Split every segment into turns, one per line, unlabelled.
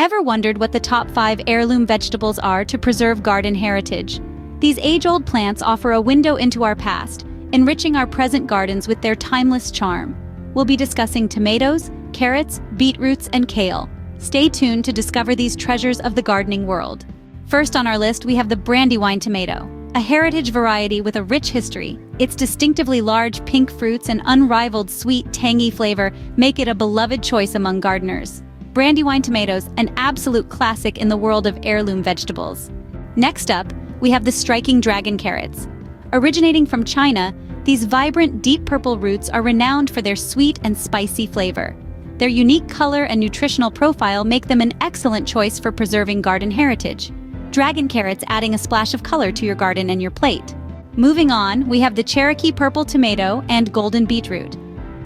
Ever wondered what the top 5 heirloom vegetables are to preserve garden heritage? These age-old plants offer a window into our past, enriching our present gardens with their timeless charm. We'll be discussing tomatoes, carrots, beetroots, and kale. Stay tuned to discover these treasures of the gardening world. First on our list, we have the Brandywine tomato, a heritage variety with a rich history. Its distinctively large pink fruits and unrivaled sweet, tangy flavor make it a beloved choice among gardeners. Brandywine tomatoes, an absolute classic in the world of heirloom vegetables. Next up, we have the striking dragon carrots. Originating from China, these vibrant, deep purple roots are renowned for their sweet and spicy flavor. Their unique color and nutritional profile make them an excellent choice for preserving garden heritage. Dragon carrots adding a splash of color to your garden and your plate. Moving on, we have the Cherokee purple tomato and golden beetroot.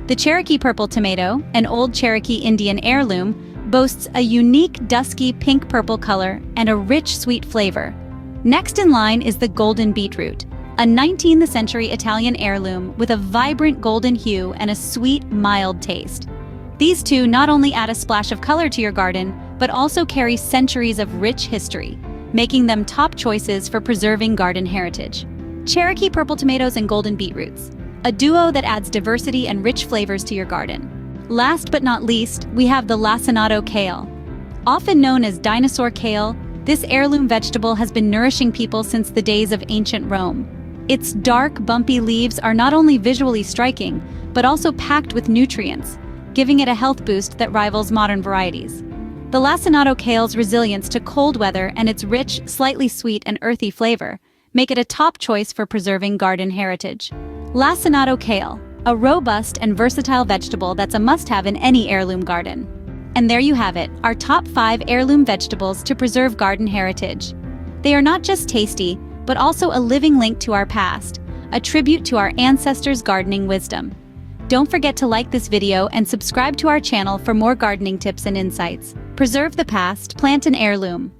The Cherokee purple tomato, an old Cherokee Indian heirloom, boasts a unique dusky pink-purple color and a rich, sweet flavor. Next in line is the golden beetroot, a 19th century Italian heirloom with a vibrant golden hue and a sweet, mild taste. These two not only add a splash of color to your garden, but also carry centuries of rich history, making them top choices for preserving garden heritage. Cherokee purple tomatoes and golden beetroots, a duo that adds diversity and rich flavors to your garden. Last but not least, we have the lacinato kale. Often known as dinosaur kale, this heirloom vegetable has been nourishing people since the days of ancient Rome. Its dark, bumpy leaves are not only visually striking, but also packed with nutrients, giving it a health boost that rivals modern varieties. The lacinato kale's resilience to cold weather and its rich, slightly sweet and earthy flavor make it a top choice for preserving garden heritage. Lacinato kale, a robust and versatile vegetable that's a must-have in any heirloom garden. And there you have it, our top 5 heirloom vegetables to preserve garden heritage. They are not just tasty, but also a living link to our past, a tribute to our ancestors' gardening wisdom. Don't forget to like this video and subscribe to our channel for more gardening tips and insights. Preserve the past, plant an heirloom.